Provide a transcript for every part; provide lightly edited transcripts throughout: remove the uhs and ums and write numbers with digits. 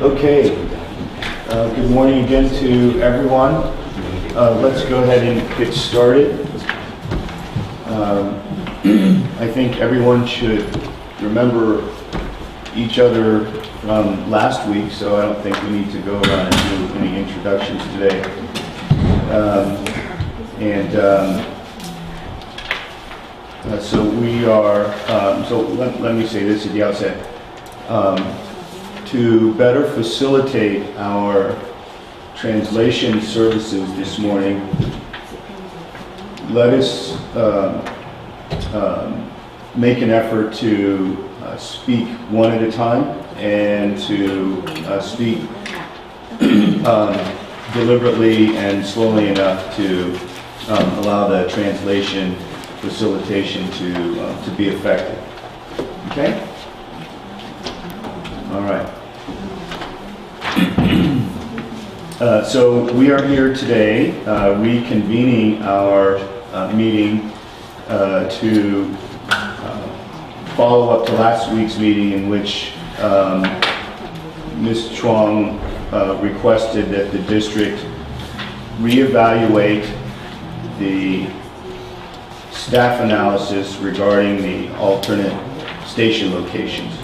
Okay, good morning again to everyone. Let's go ahead and get started. I think everyone should remember each other from last week, so I don't think we need to go around and do any introductions today. So we are, so let me say this at the outset. To better facilitate our translation services this morning, let us make an effort to speak one at a time and to speak deliberately and slowly enough to allow the translation facilitation to be effective. Okay? All right. So we are here today reconvening our meeting to follow up to last week's meeting in which Ms. Chuang requested that the district reevaluate the staff analysis regarding the alternate station locations.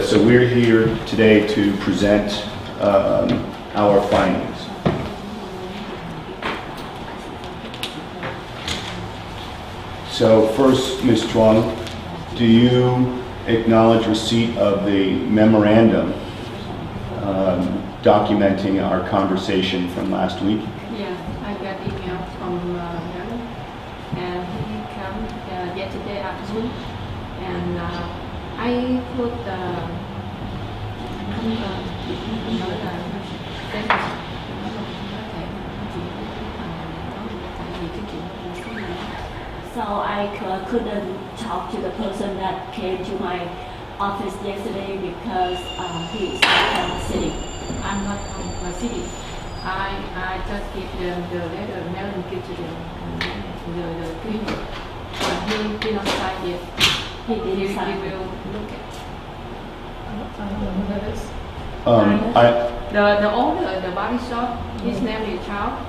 So we're here today to present our findings. So first, Ms. Chuang, do you acknowledge receipt of the memorandum documenting our conversation from last week? Yeah, I got email from him, and he came yesterday afternoon, and I put So I couldn't talk to the person that came to my office yesterday because he is not from the city. I'm not from the city. I just give them the letter, mail and give to them the clinic. But he did not sign yet. He didn't He sign. will look at. The owner, the body shop, his name is Charles.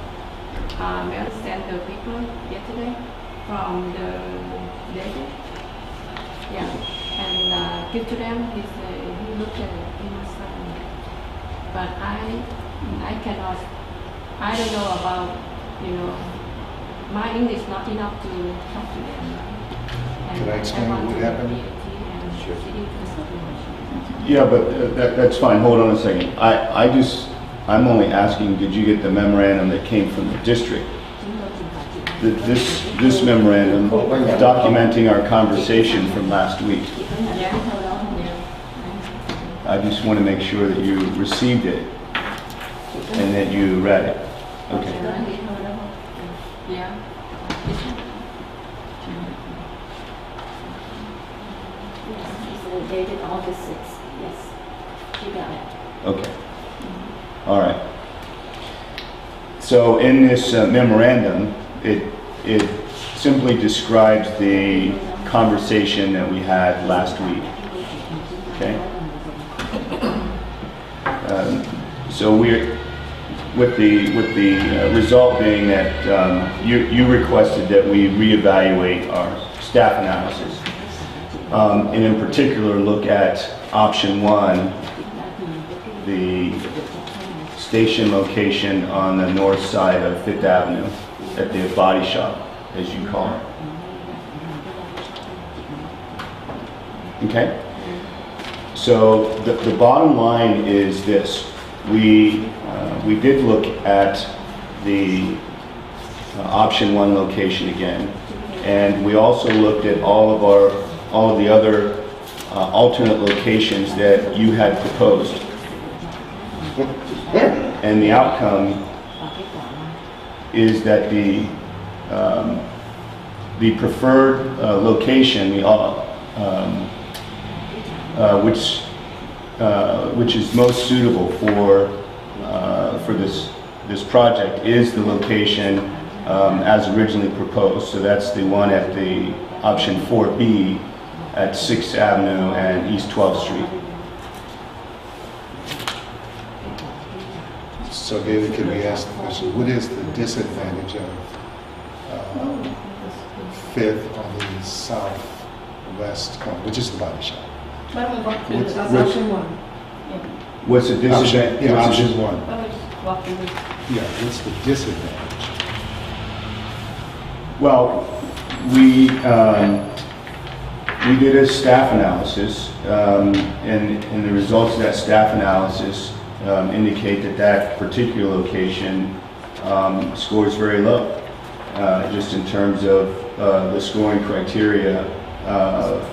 Mail sent the people yesterday from the lady. Yeah, and give to them. He looked at it. He must sign it. But I cannot. I don't know about, my English not enough to talk to them. And Can I explain want what to happened? VAT and Sure. city to- Yeah, but that's fine. Hold on a second. I'm only asking, did you get the memorandum that came from the district? This memorandum documenting our conversation from last week. Yeah. I just want to make sure that you received it and that you read it. Okay. Yeah. It's dated August 6th. Yes, you got it. Okay. All right. So in this memorandum, it simply describes the conversation that we had last week. Okay. So we're with the result being that you requested that we reevaluate our staff analysis, and in particular look at option 1, the station location on the north side of Fifth Avenue at the body shop, as you call it. Okay? So the bottom line is this. We did look at the option 1 location again, and we also looked at all of the other alternate locations that you had proposed. And the outcome is that the preferred location, which is most suitable for this project, is the location as originally proposed. So that's the one at the option 4B at 6th Avenue and East 12th Street. So David, can we ask the question, what is the disadvantage of Fifth on the southwest corner, which is the body shop? Why don't we walk through What's- this? what's- Option one. Yeah. What's the disadvantage? Yeah, what's the- option one. Why don't we just walk through this? Yeah, what's the disadvantage? Well, we did a staff analysis, and the results of that staff analysis indicate that that particular location scores very low, just in terms of the scoring criteria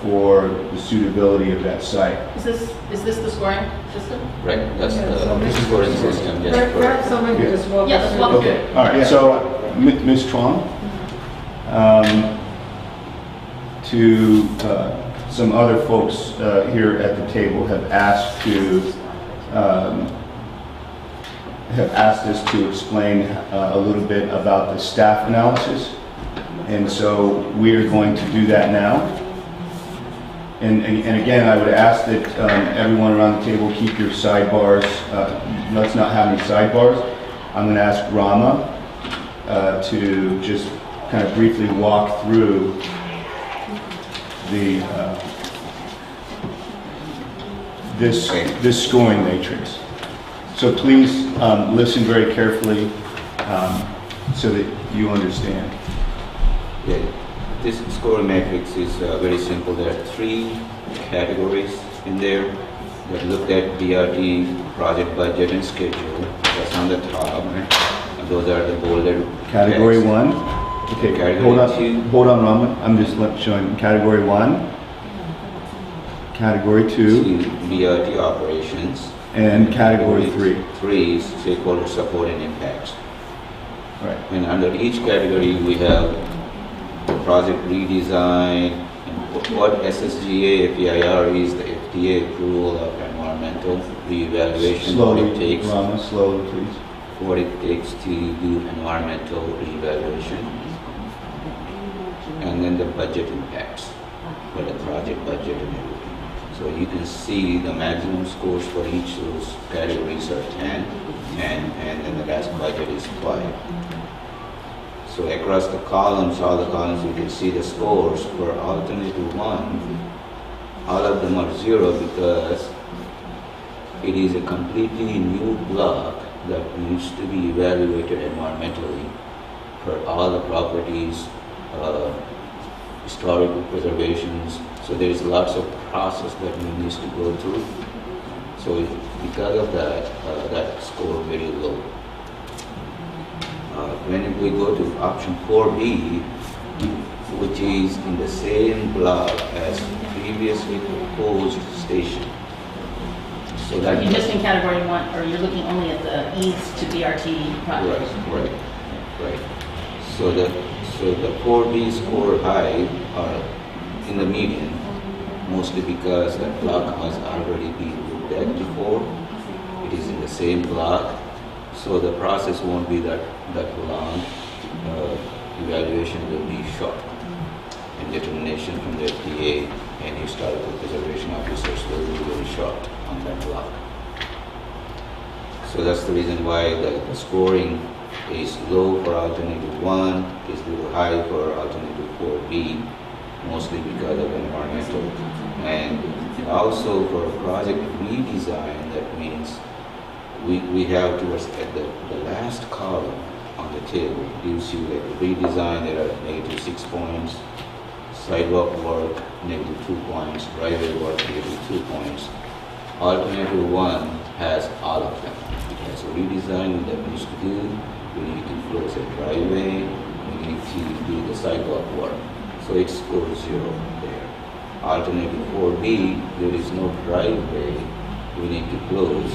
for the suitability of that site. Is this the scoring system? Right, that's Yeah, so the maybe- scoring system, yes, correct. Perhaps someone could just walk Yeah, us let's through. walk through Okay, it. all right, Yeah. so Ms. Truong, to some other folks here at the table have asked us to explain a little bit about the staff analysis, and so we are going to do that now. And again, I would ask that everyone around the table keep your sidebars. Let's not have any sidebars. I'm going to ask Rama to just kind of briefly walk through this scoring matrix. So please listen very carefully so that you understand. Yeah, this scoring matrix is very simple. There are 3 categories in there that looked at BRT project budget and schedule. That's on the top. And those are the bolded Category text. 1. Okay, Category hold on, Rama. I'm just showing category 1, category 2, See BRT operations. and category 3. 3 is stakeholder support and impacts. Right. And under each category, we have the project redesign, and what SSGA FEIR is, the FDA approval of environmental reevaluation, what it Slowly, takes, Rama, slowly, please. what it takes to do environmental reevaluation, and then the budget impacts for the project budget and everything. So you can see the maximum scores for each of those categories are 10, and then the last budget is 5. So across the columns, all the columns, you can see the scores for alternative 1. All of them are 0 because it is a completely new block that needs to be evaluated environmentally for all the properties, historical preservations. So there is lots of process that we need to go through. So because of that, that score very low. When we go to option 4B, which is in the same block as previously proposed station. So Are that you just in category 1, or you're looking only at the east to BRT project? Right. So the 4B score high are in the median, mostly because that block has already been looked at before. It is in the same block, so the process won't be that long. Evaluation will be short, and determination from the FDA and historical preservation officers will be very short on that block. So that's the reason why the scoring is low for alternative 1, is a little high for alternative 4B, mostly because of environmental. And also for project redesign, that means we have towards the last column on the table gives you like redesign, there are -6 points, sidewalk work, -2 points, driveway work, -2 points. Alternative 1 has all of them. It has a redesign that needs to do, we need to close a driveway, we need to do the sidewalk work. So it scores 0 there. Alternative 4B, there is no driveway, we need to close,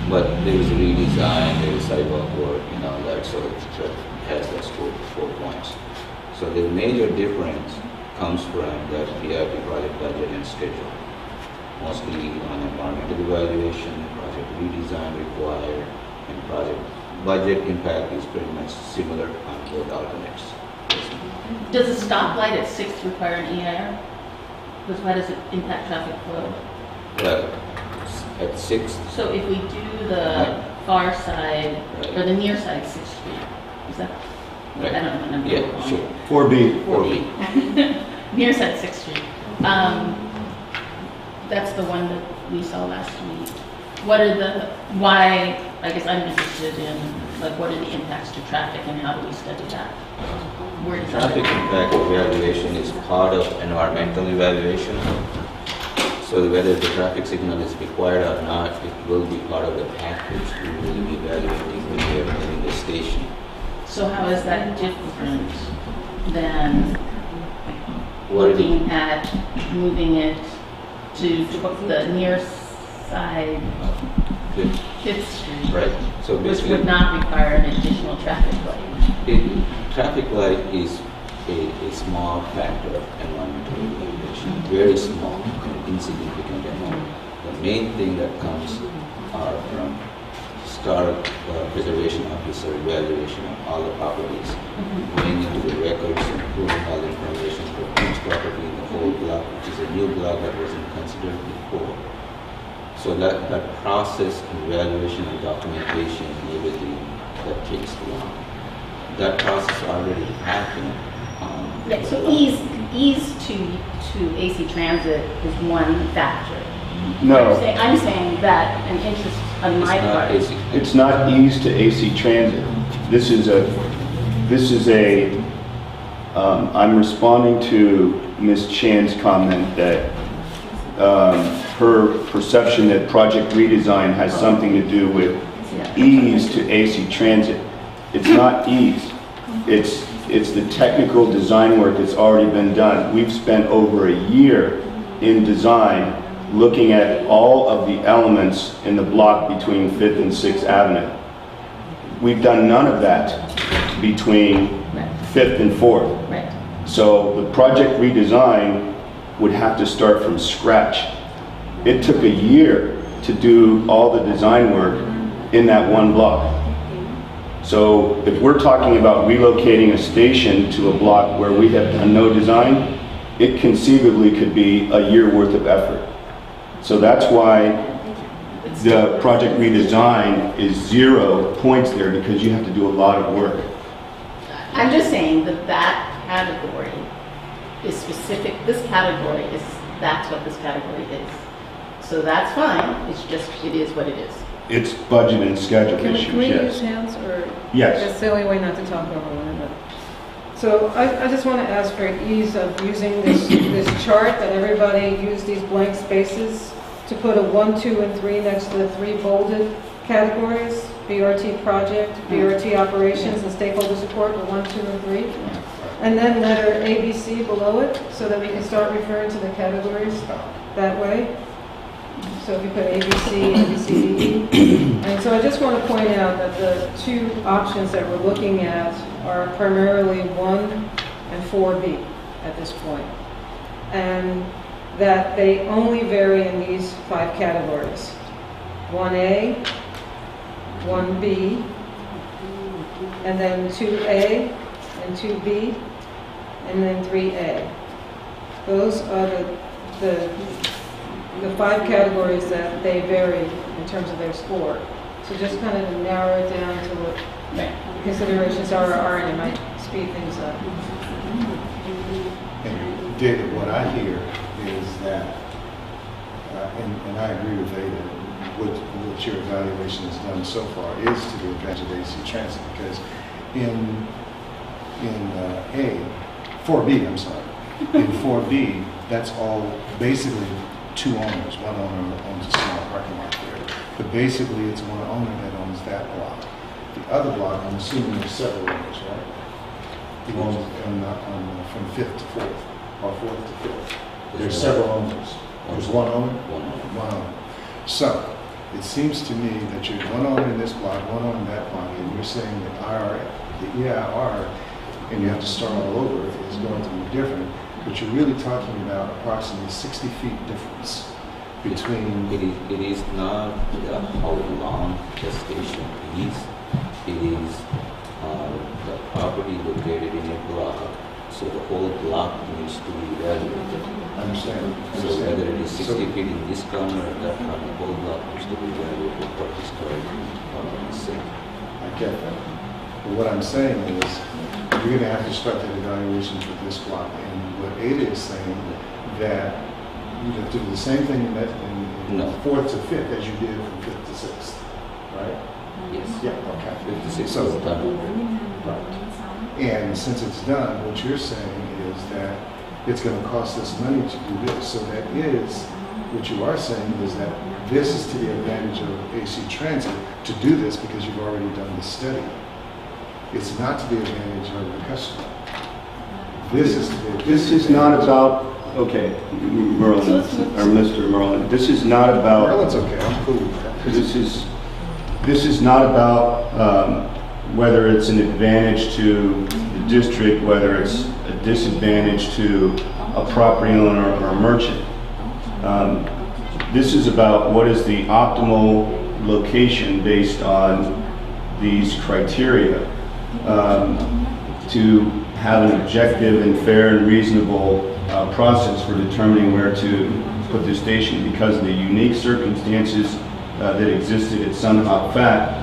but there is a redesign, there is sidewalk work and all that, so it has that score 4 points. So the major difference comes from that BRT project budget and schedule. Mostly on environmental evaluation, project redesign required, and project budget impact is pretty much similar on both alternates. Does a stoplight at 6th require an EIR? Because why does it impact traffic flow? Well, at 6th, So if we do the far side, or the near side, 6th Street, is that, I right, don't know what number. yeah, sure, 4B. 4B. Near side, 6th Street. That's the one that we saw last week. What are the, why, I guess I'm interested in, like, what are the impacts to traffic and how do we study that? Where does that? Traffic impact evaluation is part of environmental evaluation. So whether the traffic signal is required or not, it will be part of the package we will be evaluating when we are building the station. So how is that different than What is it? looking at moving it to the near side, Fifth, 5th Street? right, so Which basically, would not require an additional traffic light. traffic light is a small factor of environmental evaluation, very small and insignificant amount. The main thing that comes are from preservation officer evaluation of all the properties, going into the records and pulling all the information for each property in the whole block, which is a new block that wasn't considered before. So that process, evaluation and documentation and everything, that takes long. That process already happened. Yeah, so ease to AC transit is one factor. No, I'm saying that an interest on my It's not part. AC. it's not ease to AC transit. This is a, I'm responding to Ms. Chan's comment that her perception that project redesign has something to do with ease to AC transit. It's not ease. It's the technical design work that's already been done. We've spent over a year in design looking at all of the elements in the block between 5th and 6th Avenue. We've done none of that between 5th and 4th. Right. So the project redesign would have to start from scratch. It took a year to do all the design work in that one block. So if we're talking about relocating a station to a block where we have done no design, it conceivably could be a year worth of effort. So that's why the project redesign is 0 points there, because you have to do a lot of work. I'm just saying that that category is specific, this category is, that's what this category is. So that's fine, it's just, it is what it is. It's budget and schedule Can issues, we use yes. hands, or? Yes. That's the only way not to talk over one another. So I just want to ask for ease of using this chart, that everybody use these blank spaces to put a 1, 2, and 3 next to the 3 bolded categories, BRT project, BRT operations, and stakeholder support, the 1, 2, and 3. And then letter ABC below it, so that we can start referring to the categories that way. So if you put ABC, ABCDE. And so I just want to point out that the 2 options that we're looking at are primarily 1 and 4B at this point. And that they only vary in these 5 categories. 1A, 1B, and then 2A, and 2B, and then 3A. Those are the 5 categories that they vary in terms of their score. So just kind of narrow it down to what considerations are, and it might speed things up. And David, what I hear is that, and I agree with Ada, what your evaluation has done so far is to the advantage of AC Transit, because in 4B, I'm sorry, in 4B, that's all basically 2 owners. One owner owns a small parking lot there, but basically it's one owner that owns that block. The other block, I'm assuming there's several owners, right? The ones from 5th to 4th, or 4th to 5th. There's several owners. There's one owner? One owner. So, it seems to me that you're one owner in this block, one owner in that block, and you're saying that the EIR, and you have to start all over, is going to be different, but you're really talking about approximately 60 feet difference between... It is not how long the station is. It is the property located in a block. So the whole block needs to be evaluated. Understand? So whether it is 60 feet in this corner or that corner, the whole block needs to be evaluated for historic sake. I get that. But what I'm saying is, you're gonna have to start that evaluation for this block. And what Ada is saying, that you have to do the same thing in No. 4th to 5th as you did from 5th to 6th, right? Yes. Yeah, okay. 56 So- is done. Right. And since it's done, what you're saying is that it's going to cost us money to do this. So that is, what you are saying is that this is to the advantage of AC Transit to do this because you've already done the study. It's not to the advantage of the customer. This is not about, okay, Merlin, or Mr. Merlin, this is not about, Maryland's okay, I'm cool with that. this is not about whether it's an advantage to the district, whether it's a disadvantage to a property owner or a merchant. This is about what is the optimal location based on these criteria to have an objective and fair and reasonable process for determining where to put the station. Because of the unique circumstances that existed at Sun Hop Fat,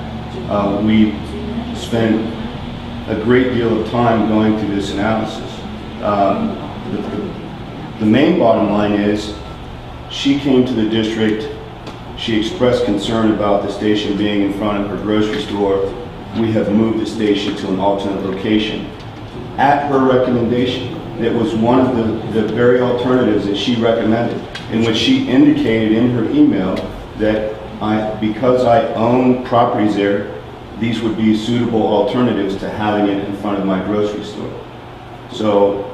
we spent a great deal of time going through this analysis. The main bottom line is, she came to the district, she expressed concern about the station being in front of her grocery store. We have moved the station to an alternate location. At her recommendation, it was one of the very alternatives that she recommended, in which she indicated in her email that because I own properties there, these would be suitable alternatives to having it in front of my grocery store. So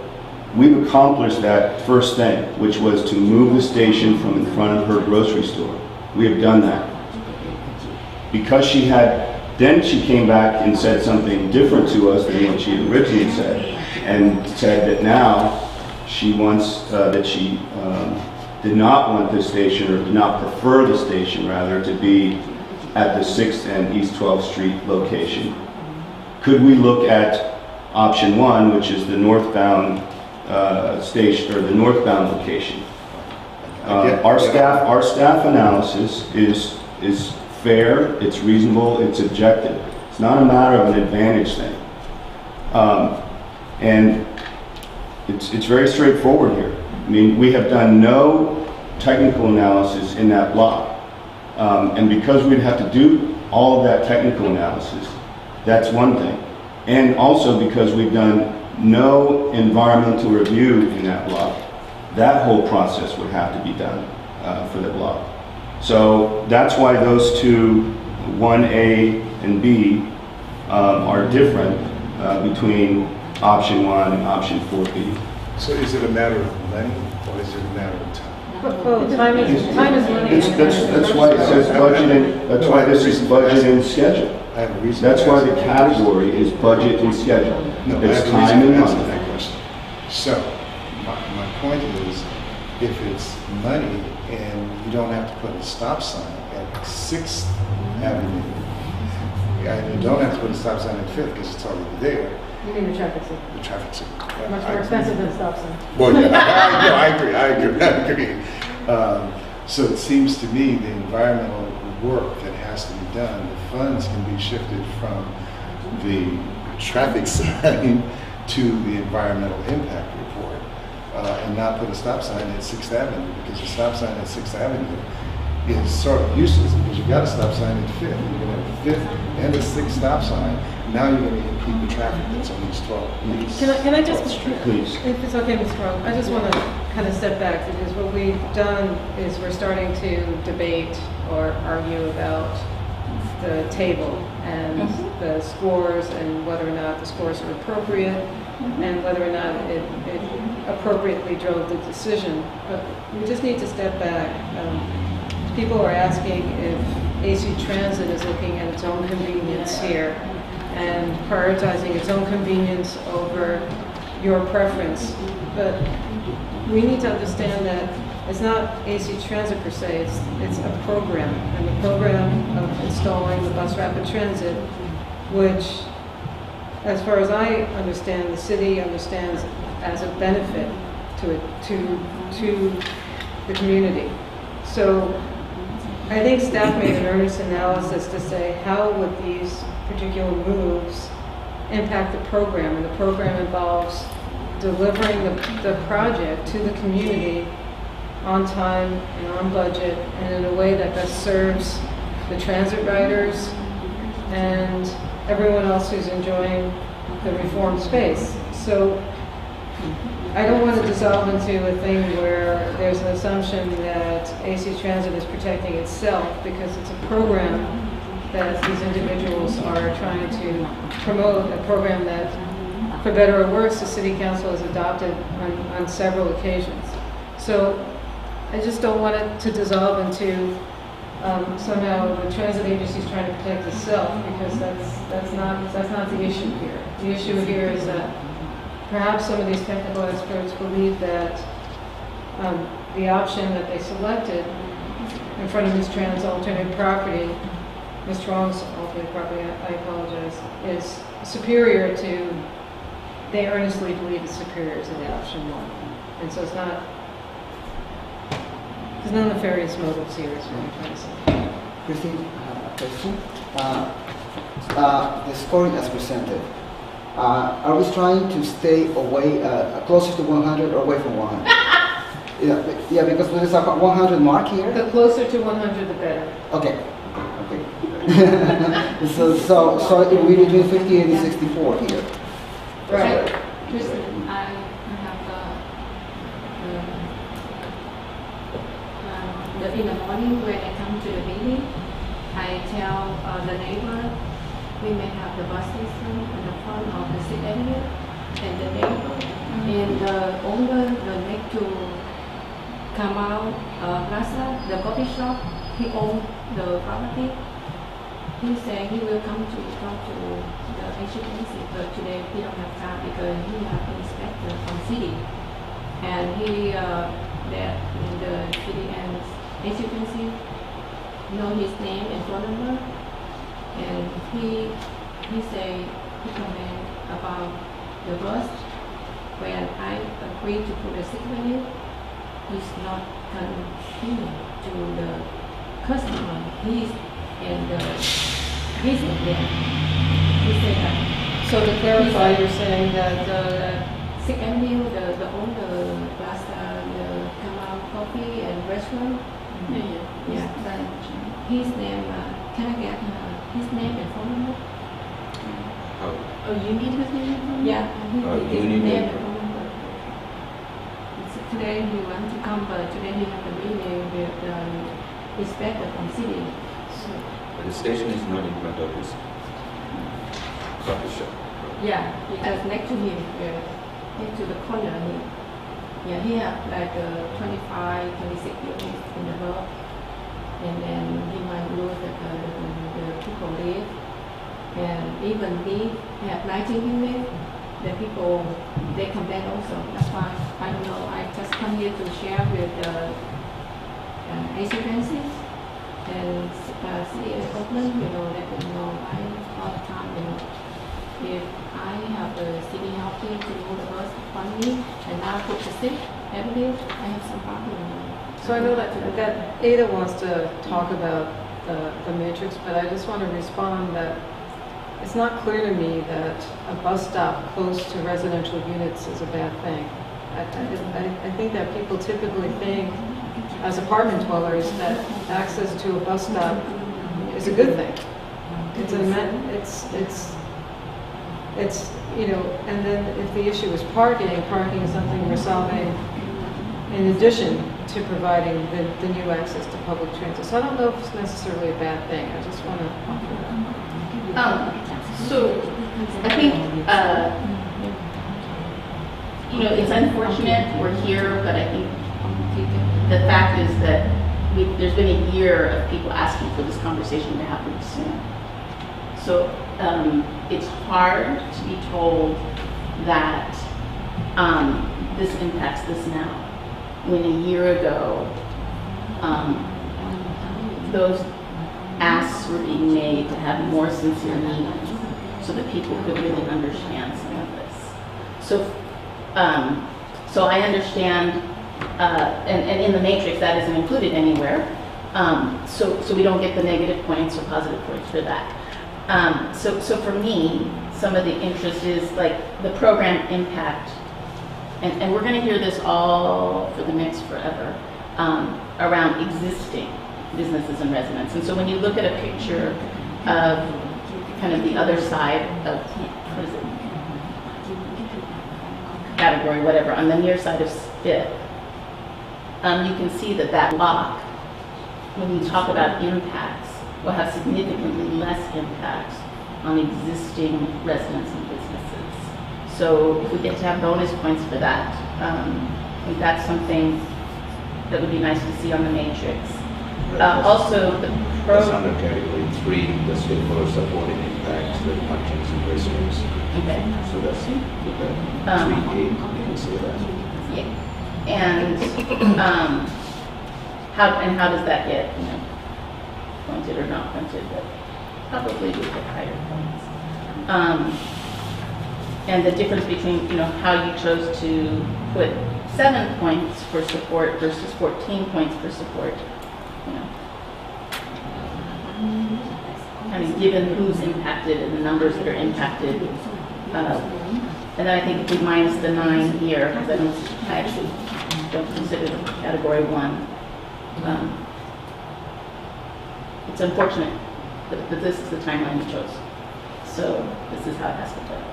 we've accomplished that first thing, which was to move the station from in front of her grocery store. We have done that. Because then she came back and said something different to us than what she had originally said, and said that now she wants, that she did not want the station, or did not prefer the station rather, to be at the 6th and East 12th Street location. Could we look at option 1, which is the northbound station, or the northbound location? Our staff analysis is fair, it's reasonable, it's objective. It's not a matter of an advantage thing. And it's very straightforward here. I mean, we have done no technical analysis in that block. And because we'd have to do all of that technical analysis, that's one thing. And also because we've done no environmental review in that block, that whole process would have to be done for the block. So that's why those two, 1A and B, are different between option 1 and option 4B. So is it a matter of money, or is it a matter of time? Oh, time is money. That's why it says budget, and that's why this is budget and schedule. I have a reason. That's to why ask the that category is budget and schedule. No, I It's have a time reason and to answer money. that question. So, my point is, if it's money and you don't have to put a stop sign at 6th Avenue, and you don't have to put a stop sign at 5th because it's already there, You need a traffic signal. the traffic signal. Much more expensive than a stop sign. Well, yeah, I agree. So it seems to me the environmental work that has to be done, the funds can be shifted from the traffic sign to the environmental impact report, and not put a stop sign at 6th Avenue, because the stop sign at 6th Avenue is sort of useless, because you've got a stop sign at 5th. You're going to have a 5th and a 6th stop sign. Now you're going to impede the traffic that's on East 12th. Can I just, Please. if it's okay, Mr. Rowe, I just want to kind of step back, because what we've done is we're starting to debate or argue about the table and the scores, and whether or not the scores are appropriate, and whether or not it appropriately drove the decision. But we just need to step back. People are asking if AC Transit is looking at its own convenience here and prioritizing its own convenience over your preference. But we need to understand that it's not AC Transit per se, it's a program. And the program of installing the bus rapid transit, which, as far as I understand, the city understands as a benefit to it, to the community. So I think staff made an earnest analysis to say, how would these particular moves impact the program? And the program involves delivering the project to the community on time and on budget and in a way that best serves the transit riders and everyone else who's enjoying the reformed space. So I don't want to dissolve into a thing where there's an assumption that AC Transit is protecting itself, because it's a program that these individuals are trying to promote, a program that, for better or worse, the City Council has adopted on several occasions. So I just don't want it to dissolve into somehow the transit agency is trying to protect itself, because that's not the issue here. The issue here is that perhaps some of these technical experts believe that the option that they selected in front of Ms. Tran's alternate property, Ms. Strong's alternate property, I apologize, is superior to, they earnestly believe it's superior to the option one. And so it's not, there's no nefarious motives here, is what I'm trying to say. Christine, I have a question. The scoring as presented, are we trying to stay away, closer to 100 or away from 100? yeah, because there is a 100 mark here. The closer to 100, the better. Okay. so it will be between 58 and 64 here. Right. Kristen, I have in the morning when I come to the meeting, I tell the neighbor we may have the bus station in the front of the Sixth Avenue, and the neighbor and the owner, the next to Kamal Plaza, the coffee shop, he owns the property. He said he will come to talk to the agency, but today he don't have time because he has an inspector from city, and he that in the city and agency know his name and phone number, and he say he comment about the bus. When I agree to put a signal, he's not continue to the customer. He's in the business there. He said that. So to clarify, you're saying that Sixth Avenue, the owner plaza, the Kamal Coffee and Restaurant. Yeah. Then his name. Can I get his name and phone number? Oh, you need his name and phone number? Yeah. you need name it. and phone number. Today he want to come, but today he have a meeting with the inspector from city. So, But the station is not in front of his coffee shop. yeah, because next to him, next to the corner, he have like 25, 26 units in the block, and then he might lose the people live, and even we have 19 units. The people they complain also. That's why I don't know. I just come here to share with the agencies and city of Oakland. Let them know all the time. If I have the city helping to move the bus on me, and now put the Sixth Avenue, I have some problem. So I know that Ada wants to talk about the matrix, but I just want to respond that it's not clear to me that a bus stop close to residential units is a bad thing. I think that people typically think, as apartment dwellers, that access to a bus stop is a good thing. It's and then if the issue is parking is something we're solving in addition to providing the new access to public transit. So I don't know if it's necessarily a bad thing. I just want to offer that. So I think, it's unfortunate we're here, but I think the fact is that there's been a year of people asking for this conversation to happen soon. So it's hard to be told that this impacts this now, when a year ago those asks were being made to have more sincere meetings so that people could really understand some of this. So so I understand, and in the matrix, that isn't included anywhere. So we don't get the negative points or positive points for that. So for me, some of the interest is like the program impact, and we're gonna hear this all for the next forever, around existing businesses and residents. And so when you look at a picture of kind of the other side of, what is it? Category, whatever, on the near side of Fifth, you can see that that block, when you talk about impacts, will have significantly less impacts on existing residents and businesses. So if we get to have bonus points for that, I think that's something that would be nice to see on the matrix. Also, the That's under category 3, the stakeholder supporting impacts with merchants and residents. Okay. So that's the 3A, you can say that. Yeah. And how does that get, pointed or not pointed, but probably we get higher points. And the difference between, how you chose to put 7 points for support versus 14 points for support, I mean, given who's impacted and the numbers that are impacted. And then I think if we minus the 9 here, because I actually don't consider them category 1. It's unfortunate that this is the timeline you chose. So this is how it has to play.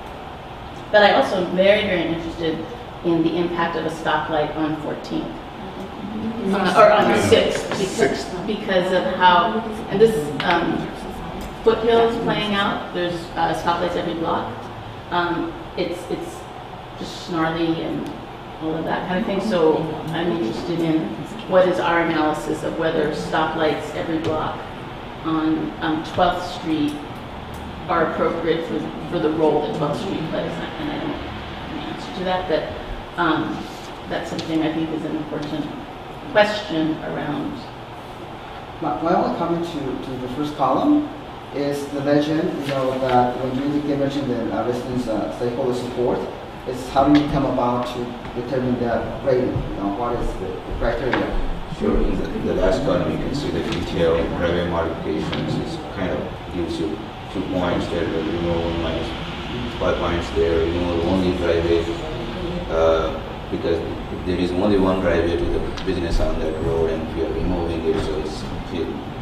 But I also am very, very interested in the impact of a stoplight on 14th. Or on 6th, because of how, and this Foothills playing out, there's stoplights every block. It's just snarly and all of that kind of thing. So I'm interested in what is our analysis of whether stoplights every block on 12th Street are appropriate for the role that 12th Street plays. And I don't have an answer to that, but that's something I think is an important question around. My only comment to the first column is the legend, that when you mentioned the residents' stakeholder support, it's how do you come about to determine that rating? What is the criteria? Sure, in the last column you can see the detail driveway modifications. It kind of gives you 2 points there, but minus 5 points there, only driveway, because there is only one driveway to the business on that road, and if you are removing it, so it's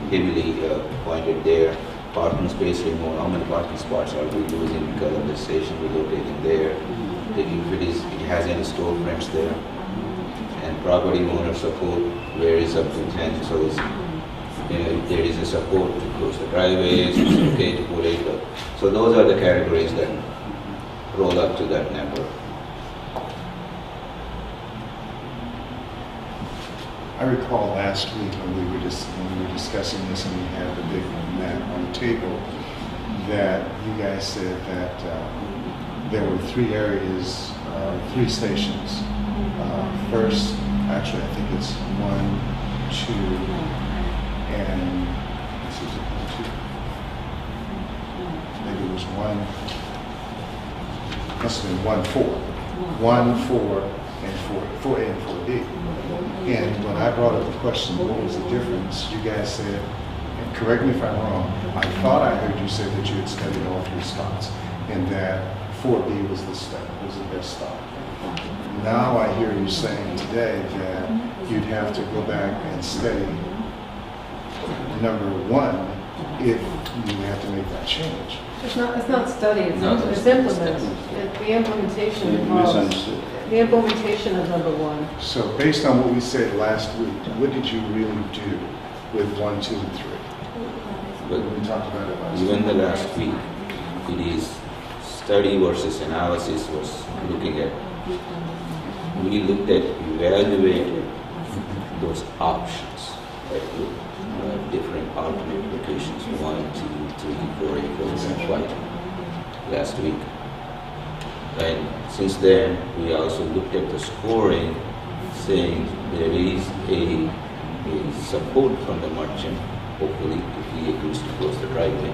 heavily pointed there. Parking space removed, how many parking spots are we losing because of the station relocating there? If it has any storefronts there. And property owner support varies up to 10, so it's, if there is a support to close the driveways, it's okay to put it, but, so those are the categories that roll up to that number. I recall last week when we were discussing this and we had the big map on the table, that you guys said that there were 3 areas, 3 stations. First, actually, I think it's 1, 2, and let's see, is it 2? Maybe it was 1. Must have been 1, 4. 1, 4, and 4A and 4B. And when I brought up the question, what was the difference, you guys said, and correct me if I'm wrong, I thought I heard you say that you had studied all 3 spots, and that 4B was the best stop. Now I hear you saying today that you'd have to go back and study number 1 if you have to make that change. It's not study, it's it's implemented. The implementation involves, Misunderstood. the implementation of number 1. So based on what we said last week, what did you really do with 1, 2, and 3? But We talked about it last week. even the last week, it is study versus analysis was looking at, we looked at, evaluated those options, like different alternate locations, 1, 2, 3, 4, 8, 4, 5, last week. And since then, we also looked at the scoring, saying there is a support from the merchant, hopefully, if he agrees to close the driveway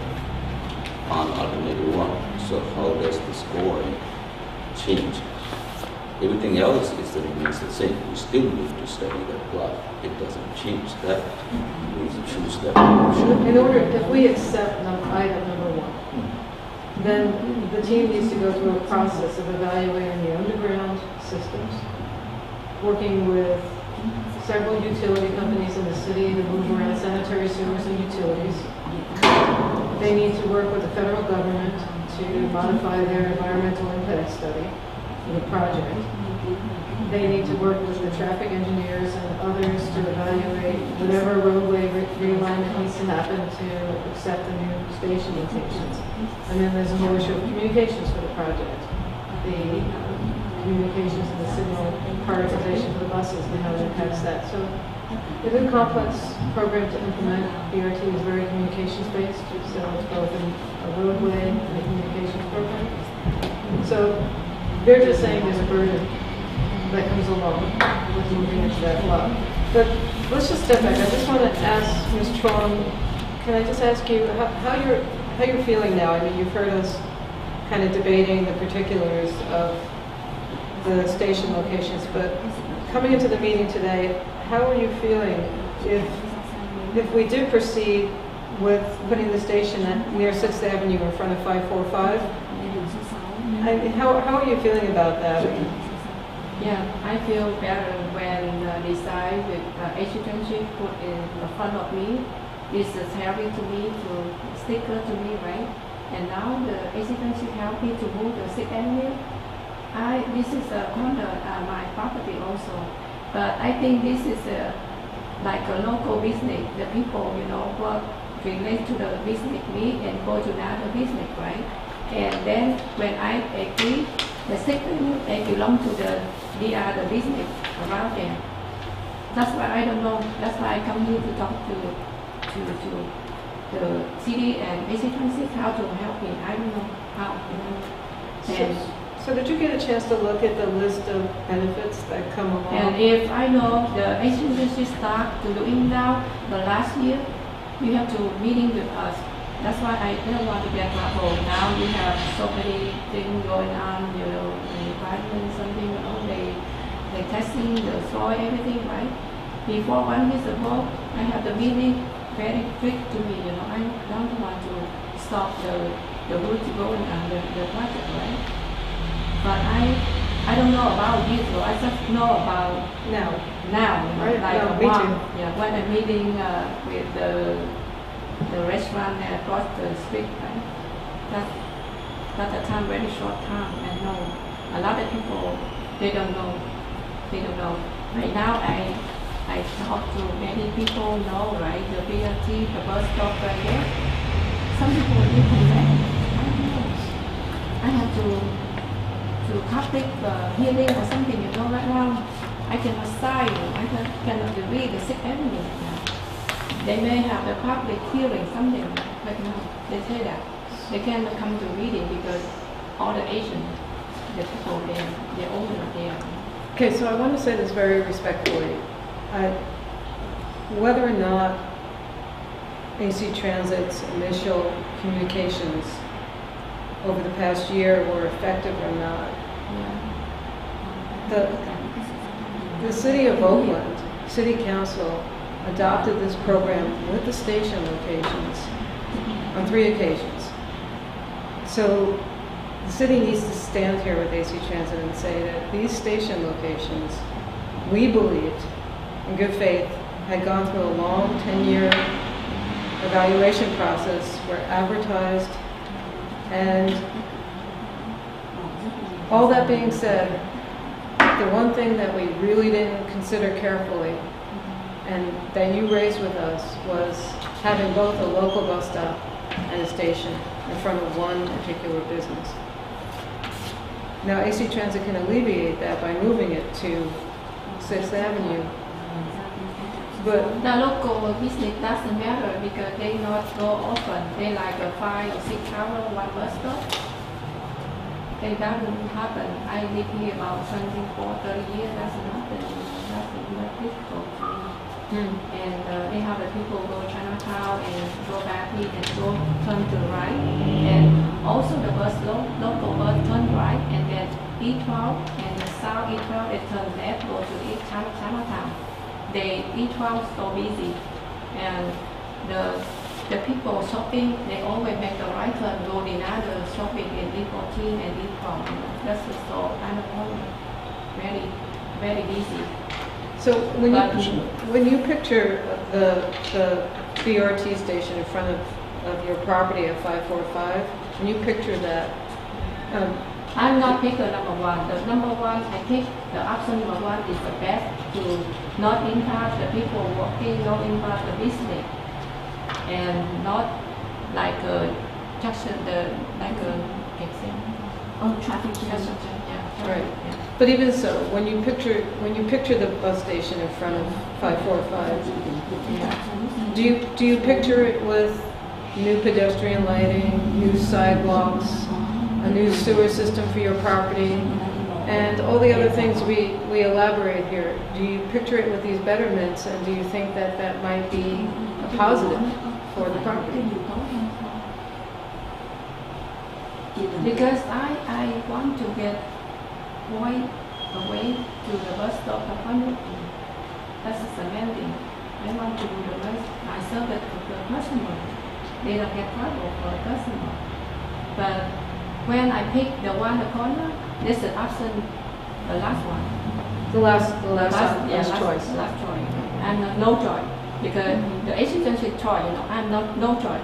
on alternative 1. So how does the scoring change? Everything else is remains the same. We still need to study that plot. It doesn't change that. We choose that option. In order, if we accept item number one, then the team needs to go through a process of evaluating the underground systems, working with several utility companies in the city to move around sanitary sewers and utilities. They need to work with the federal government to modify their environmental impact study for the project. They need to work with the traffic engineers and others to evaluate whatever roadway realignment needs to happen to accept the new station locations. And then there's a whole issue of communications for the project. The communications and the signal prioritization for the buses and how it impacts that. So it's a complex program to implement. BRT is very communications based, so it's both a roadway and a communications program. So they're just saying there's a burden that comes along with moving into that block. But let's just step back. I just want to ask Ms. Trong, can I just ask you how you're feeling now? I mean, you've heard us kind of debating the particulars of the station locations, but coming into the meeting today, how are you feeling if we do proceed with putting the station near 6th Avenue in front of 545? How are you feeling about that? Yeah, I feel better when the design with AC Transit put in the front of me. This is helping to me to sticker to me, right? And now the AC Transit help me to move the 6th Avenue. This is under my property also, but I think this is like a local business. The people, work relate to the business need and go to another business, right? And then when I agree, the 6th Avenue they belong to the business around there. That's why I don't know. That's why I come here to talk to the city and AC Transit how to help me. I don't know how. And So did you get a chance to look at the list of benefits that come along? And if I know the agency start to doing now, the last year, you have to meeting with us. That's why I don't want to get trouble. Now we have so many things going on, the environment, something, they testing the soil, everything, right? Before 1 year ago, I have the meeting very quick to me, I don't want to stop the route going on the project, right? But I don't know about this, so I just know about now, Right, like no, me too. Yeah, when I'm meeting with the restaurant across the street, right? That's a time, very short time, I know. A lot of people, they don't know. Right now, I talk to many people know, right? The BRT, the bus stop right there. Some people will connect. I don't know. I have to public hearing or something, right now. I cannot sign, I cannot read the 6th Avenue now. They may have the public hearing, something, but no, they say that. They cannot come to reading because all the agents, the people there, the owner there. Okay, so I want to say this very respectfully. Whether or not AC Transit's initial communications over the past year were effective or not, the city of Oakland, City Council, adopted this program with the station locations on 3 occasions. So the city needs to stand here with AC Transit and say that these station locations, we believed, in good faith, had gone through a long 10-year evaluation process, were advertised, and all that being said, the one thing that we really didn't consider carefully and that you raised with us was having both a local bus stop and a station in front of one particular business. Now, AC Transit can alleviate that by moving it to 6th Avenue, but The local business doesn't matter because they not go often. They like a 5 or 6 hour one bus stop. It doesn't happen. I live here about 30 years. That's nothing. That's not difficult to me. And they have the people go Chinatown and go back here and go turn to the right. And also the bus, local bus turn right and then E12 and the south, E12, they turn left, go to East Chinatown. E12 so busy, and the people shopping, they always make the right turn, go another shopping in E14 and E12. That's just so kind of very, very busy. So when But- you picture the BRT station in front of your property at 545, when you picture that, I'm not picker number one. The number one, I think the option number one is the best to not impact the people working, not impact the business, and not like just like a Oh, traffic jam. yeah. Right. Yeah. but even so, when you picture the bus station in front of 545, do you picture it with new pedestrian lighting, new sidewalks, a new sewer system for your property, and all the other things we elaborate here? Do you picture it with these betterments, and do you think that that might be a positive for the property? Because I want to get point away to the bus stop appointment. That's the main thing. I want to do the best. I serve it to the customer. They don't get trouble for the customer. But when I pick the one the corner, this is option, the last one. The last Last choice. Last choice. I'm no choice because the agency choice. I'm not no choice.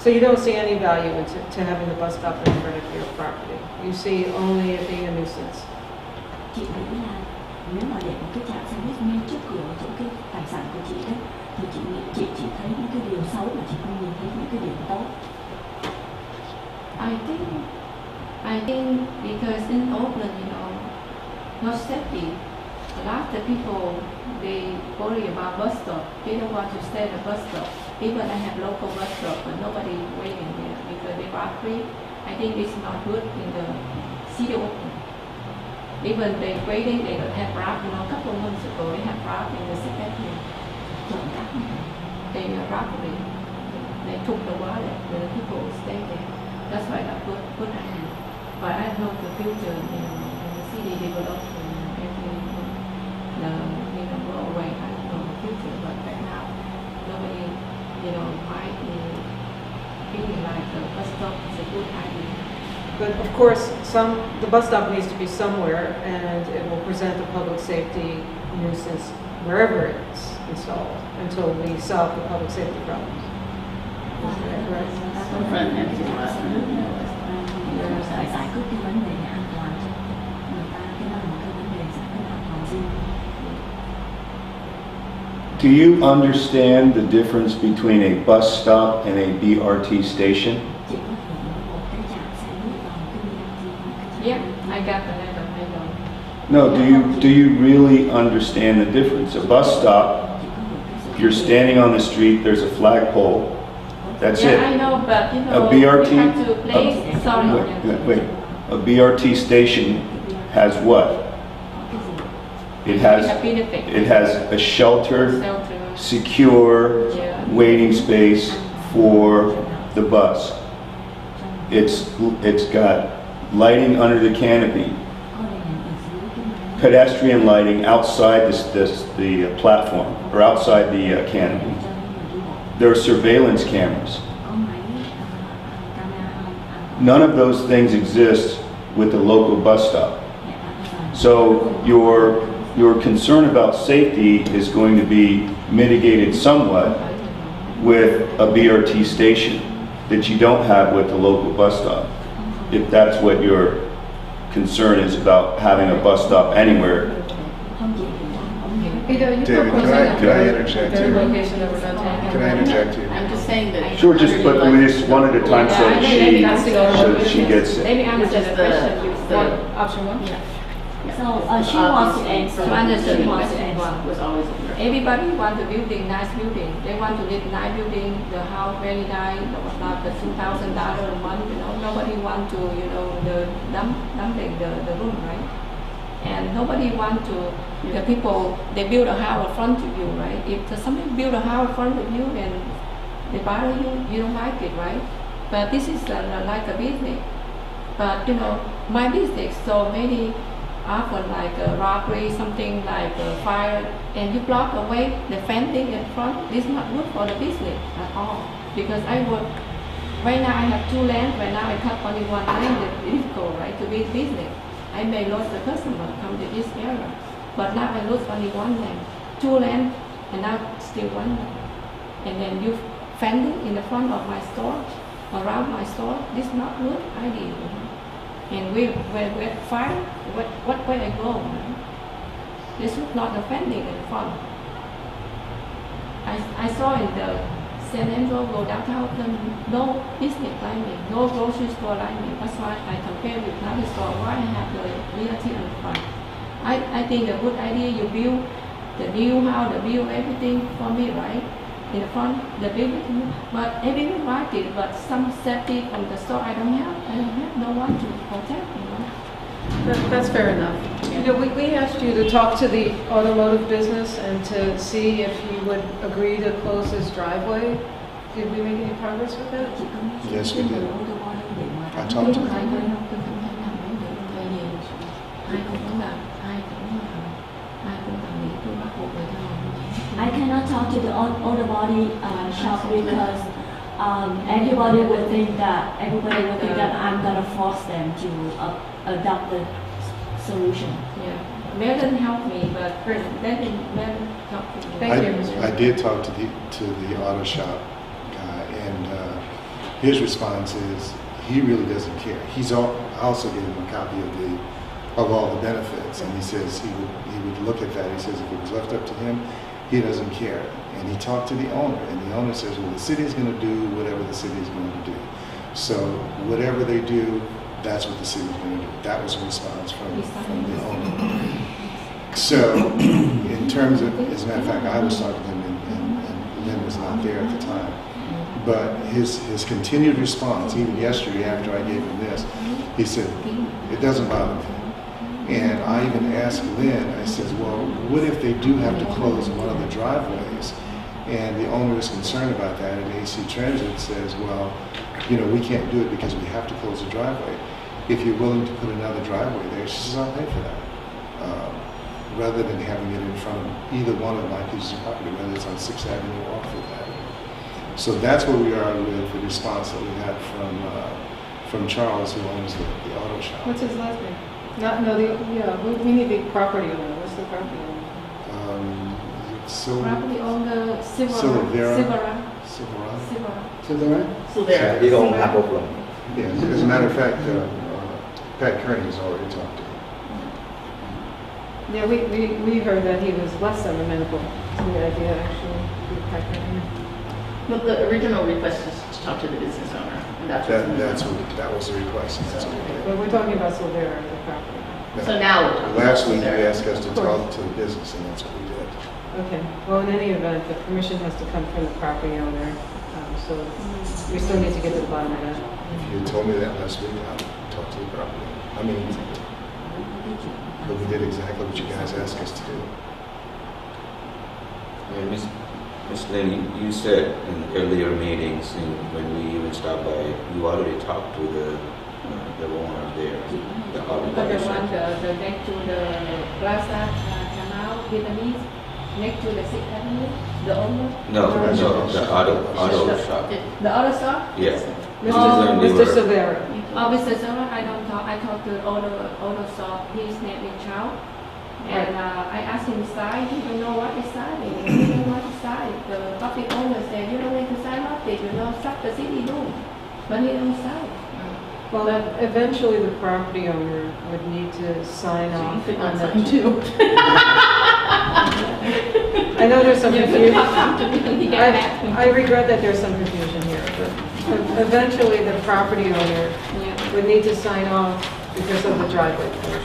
So you don't see any value to having the bus stop in front of your property? You see only it being a nuisance? Chị nghĩ là nếu mà để một cái trạm xe buýt ngay trước cửa chỗ cái tài sản của chị đấy, thì chị nghĩ chị chỉ thấy những cái điều xấu mà chị không nhìn thấy những cái điểm tốt. I think because in Oakland, not safety. A lot of the people, they worry about bus stop. They don't want to stay at the bus stop. Even I have local bus stop, but nobody waiting there because they are free. I think it's not good in the city of Oakland. Even they waiting, they don't have Grab. A couple of months ago, they have Grab in the second here. They are robbery. They took the wallet. The people stay there. That's why I put idea. But I know the future, in the city development, go away. I don't know the future, but right now, nobody, might be feeling like the bus stop is a good idea. But of course, the bus stop needs to be somewhere, and it will present a public safety nuisance wherever it's installed until we solve the public safety problems. In front and to the left. Phải giải quyết cái vấn đề an toàn cho người ta, cái đó là một cái vấn đề giải quyết an toàn riêng. Do you understand the difference between a bus stop and a BRT station? Chị có hiểu một cái trạm xe buýt và một cái BRT không? Yeah, I got the letter. I know. No, do you really understand the difference? A bus stop, you're standing on the street, there's a flagpole, that's Yeah, it. I know, but A BRT, we have to place. Sorry. Wait, a BRT station has what? It has a sheltered, Shelter. secure Yeah. waiting space for the bus. It's got lighting under the canopy, pedestrian lighting outside the platform or outside the canopy. There are surveillance cameras. None of those things exist with the local bus stop. So your concern about safety is going to be mitigated somewhat with a BRT station that you don't have with the local bus stop. If that's what your concern is about having a bus stop anywhere. David, can I interject The here? location that we're not talking Can I about. interject here? I'm just saying that. Sure, just put this one at a time so that she gets Let it. me answer Just the the- question. the- Option one? So she wants to answer. Understood. She wants to Question answer. one. Was always a threat. Everybody want a building, nice building. They want to live nice building, the house very nice, about the $2,000 a month. Nobody want to, the dumping the room, right? And nobody want to. The people they build a house in front of you, right? If somebody build a house in front of you and they bother you, you don't like it, right? But this is like a business. But my business. So maybe often like a robbery, something like a fire, and you block away the fencing in front. This is not good for the business at all. Because I work, right now I have 2 lanes, right now I cut only 1 lane, it's difficult, right, to be business. I may lose the customer come to this area, but now I lose only 1 lane, 2 lanes, and now still 1 lane. And then you fencing in the front of my store, around my store, this is not good idea. You know? And we fire, what way I go? You know? This is not the fencing in front. I saw in the San Andreas go downtown, no business like me, no grocery store like me. That's why I compare with another store, why I have the realty in front. I think a good idea, you build the new house, the build everything for me, right? In the front, the building, but everyone like it, but some safety from the store I don't have no one to protect, you know. That's fair enough. You know, we asked you to talk to the automotive business and to see if he would agree to close his driveway. Did we make any progress with that? Yes, we did. I talked to him. I cannot talk to the auto body shop because everybody will think that I'm gonna force them to adopt the solution. Yeah, Melvin helped me, but then Melvin talked to me. Thank you, Mr. I did talk to the auto shop guy, and his response is he really doesn't care. I also gave him a copy of all the benefits, and he says he would look at that. He says if it was left up to him, he doesn't care. And he talked to the owner, and the owner says, well, the city is going to do whatever the city is going to do. So whatever they do, that's what the city is going to do. That was a response from the owner. So in terms of, as a matter of fact, I was talking to him, and Lynn was not there at the time. But his continued response, even yesterday after I gave him this, he said, it doesn't bother me. And I even asked Lynn, I said, well, what if they do have to close one of the driveways? And the owner is concerned about that, and AC Transit says, well, you know, we can't do it because we have to close the driveway. If you're willing to put another driveway there, she says, I'll pay for that. Rather than having it in front of either one of my pieces of property, whether it's on 6th Avenue or 5th Avenue. So that's where we are with the response that we had from Charles, who owns the auto shop. What's his last name? We need the property owner. What's the property owner? Property owner, Silvera. So there. They don't have a problem. Yeah, as a matter of fact, Pat Kearney has already talked to him. Yeah, we heard that he was less than amenable to the idea, actually. But the original request is to talk to the business owner, and that's what's That was the request, and that's what we did. But we're talking about Silvera, the property. So now we're talking Last about week, you there. asked us to talk to the business, and that's what we did. Okay, well, in any event, the permission has to come from the property owner, so we still need to get to the bottom of that. If you had told me that last week, I would talk to the property. But we did exactly what you guys asked us to do. Yeah, Ms. Lynn, you said in earlier meetings, when we even stopped by, you already talked to the owner there, the auto But the body one, shop. the next to the Plaza Canal, Vietnamese, next to the 6th Avenue, the owner? No, the auto shop. The auto shop? Yeah. Mr. Silvera. Oh, Mr. Zara, I don't talk. I talked to auto shop. His name is Chow. And I asked him sign. He don't know what is signing. He don't know what is sign. The property owner said, you don't need to sign nothing. You know, stop the city do. But he don't sign. Well, eventually the property owner would need to sign So you off could on not sign the... too. I know there's some You could confusion. talk to me when he get back. I regret that there's some confusion here, but eventually the property owner Yeah. would need to sign off because of the driveway closure.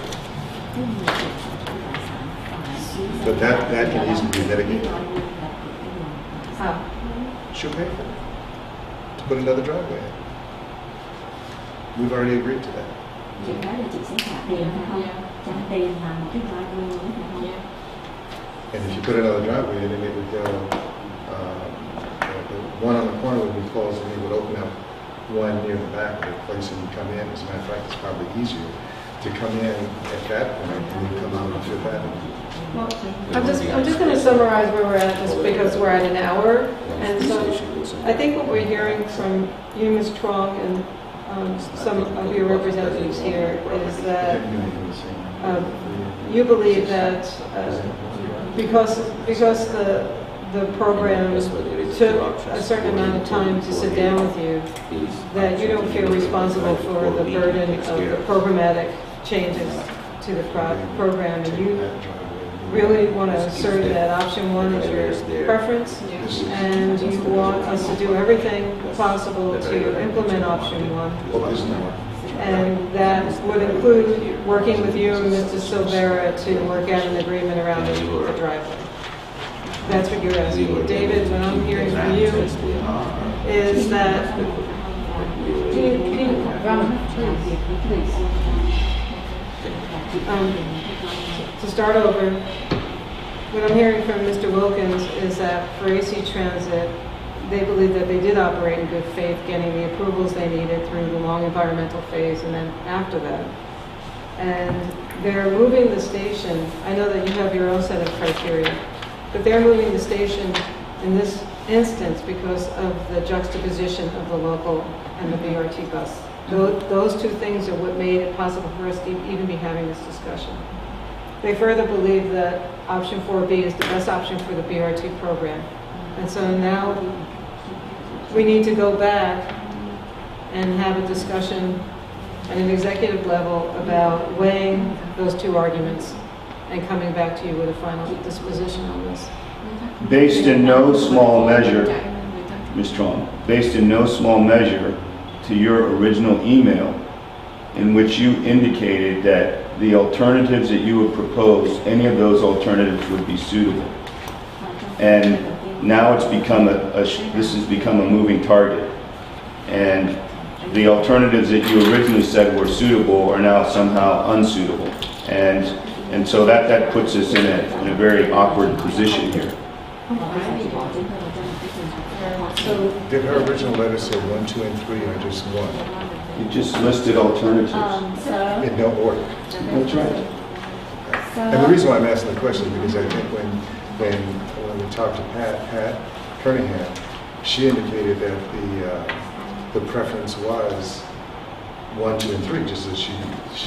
But that can easily be mitigated. How? She'll pay for it, to put another driveway in. We've already agreed to that. Chị nói là chị sẽ trả tiền phải không? Trả tiền là một cái driveway nữa phải không? Yeah. And if you put another driveway in, then it would go, the one on the corner would be closed, and it would open up one near the back of the place, and you come in. As a matter of fact, it's probably easier to come in at that point and then come out on Fifth Avenue. Well, I'm just going to summarize where we're at, just because we're at an hour. And so I think what we're hearing from you, Ms. Trong, and some of your representatives here is that you believe that because the program took a certain amount of time to sit down with you, that you don't feel responsible for the burden of the programmatic changes to the program, and you really want to assert that option one is your preference, and you want us to do everything possible to implement option one. And that would include working with you and Mr. Silvera to work out an agreement around the driveway. That's what you're asking. David, what I'm hearing from you is that, to start over, what I'm hearing from Mr. Wilkins is that for AC Transit, they believe that they did operate in good faith, getting the approvals they needed through the long environmental phase and then after that. And they're moving the station. I know that you have your own set of criteria, but they're moving the station in this instance because of the juxtaposition of the local and the BRT bus. Those two things are what made it possible for us to even be having this discussion. They further believe that option 4B is the best option for the BRT program. And so now we need to go back and have a discussion at an executive level about weighing those two arguments and coming back to you with a final disposition on this. Based in no small measure, Ms. Trong, based in no small measure to your original email in which you indicated that the alternatives that you would propose, any of those alternatives would be suitable. And now it's become this has become a moving target. And the alternatives that you originally said were suitable are now somehow unsuitable. And so that puts us in a very awkward position here. So Did her original letter say 1, 2, and 3, or just 1? You just listed alternatives. In no order. That's right. And the reason why I'm asking the question is because I think when we talked to Pat Kernahan, she indicated that the preference was 1, 2, and 3, just as she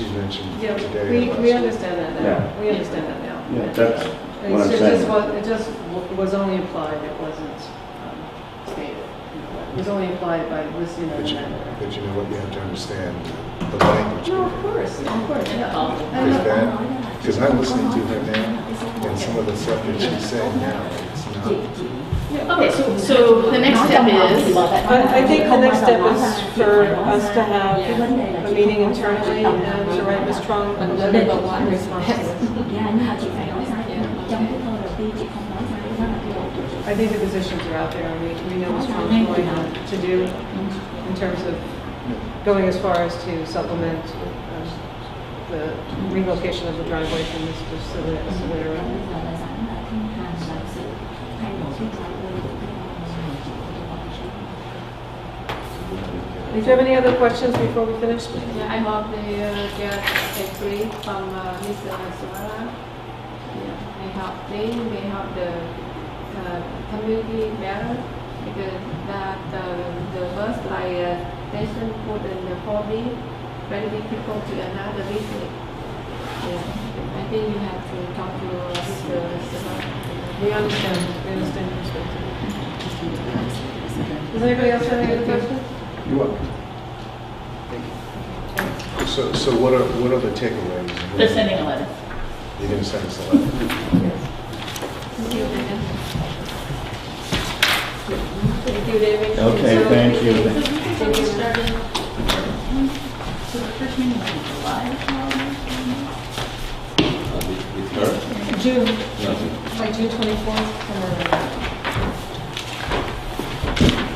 mentioned yeah, today. we understand that now. Yeah. We understand that now. Yeah, that's what I'm saying. It just was only implied, it wasn't stated. It was only implied by listening to the matter. But you know what, you have to understand the language. No, of course, yeah. Because I'm listening to her now, and some of the stuff that she's saying now, it's not. Okay, so the next step is, I think the next step is for us to have a meeting internally and to write Ms. Trong a letter about one response to this. I think the positions are out there, and we know what Strong's going to do in terms of going as far as to supplement the relocation of the driveway from Mr. Solera. Do you have any other questions before we finish? Yeah, I hope they get agree from Mr. Solera. Yeah, I hope they may have the community better because that the bus like station put in the 4B very big people to another district. Yeah, I think you have to talk to Mr. Solera. We understand your perspective. Does anybody else have any other questions? You're welcome. So what are the takeaways? they're sending a letter. You're going to send us a letter? Thank you, David. Thank you, David. Okay, thank you. So we started, so the first meeting was in July. With her? June, No. like June 24th.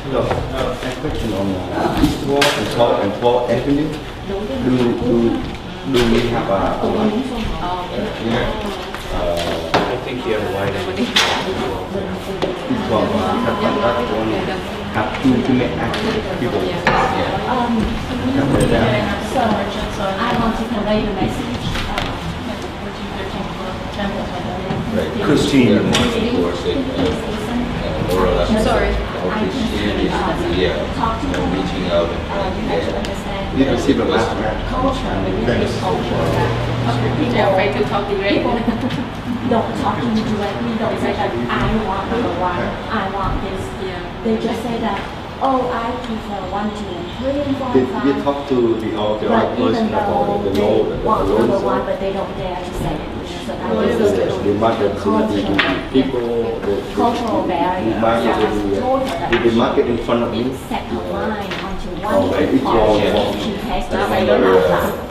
Hello, a question on East Wall and 12th Avenue. Do we have a line? I think you have line. East Wall, have to make action people. So I want to convey the message. Right. Christine. They're more towards it, oral I'm sorry. I can talk to them. Reaching out and You trying to have to get. understand You can see the the map. culture, the Vietnamese culture. They're afraid to talk direct. Don't talk to me directly, don't say that I want number one, I want this. Yeah. They just say that, oh, I prefer 1, 2, and 3, and 4, Did and you 5. talk to all the But other person even though about the they law, the want law number is one, but they don't dare to say it. So that Well, is it's the the market to the people, cultural barrier. the market, So I told her that the market in front of you you. set a line onto Oh, one each part. one. She has to Now say I it know out that. loud.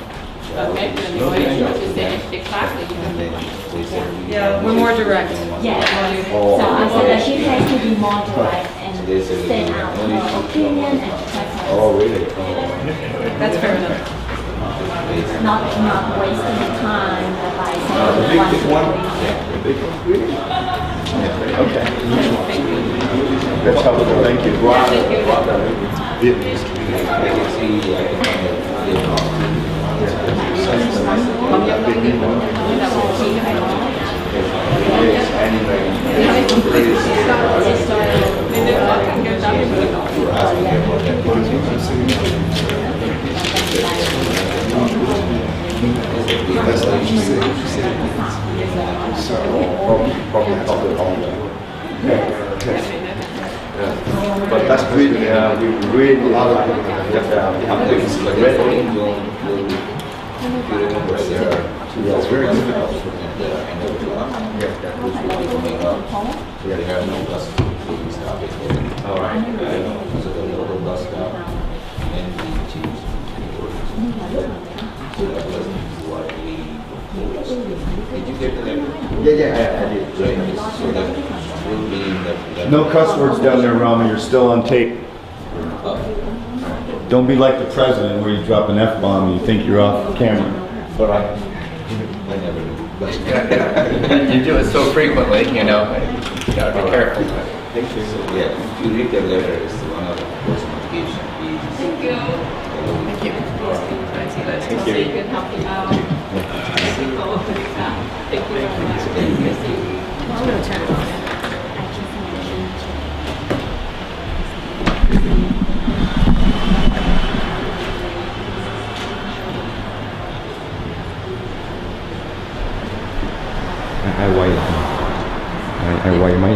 But maybe the way to say exactly. And then they said. Yeah, we're more direct. Yeah. Oh. So I said that she has to be more direct and So they said state you out only her should- opinion and express her. Oh, really? Oh. That's fair enough. Not wasting time by The saying big one, big two, one? three. The big one, really? Okay. That's helpful, thank you. Vietnamese. I can see, I can kind of, Yes, anyway. That's like she said. So, Probably help it all. But that's really, we really like that have things but ready. if you remember, there are two It's very difficult. at the end of the block, which will be coming up. There are no bus stopping. All right. So the local bus stop and the change. So that was what we proposed. Did you get the letter? Yeah, I did. Right, so that will be in the. No cuss words down there, Rama, you're still on tape. Don't be like the president where you drop an F-bomb and you think you're off camera. But I never do. You do it so frequently, you know, you gotta be careful. thank you. So, yeah, if you read the letter, it's one of the first notification. Thank you. Thank you. Thank you. You can help me out. Thank you very much. I'm gonna turn it on. I wire my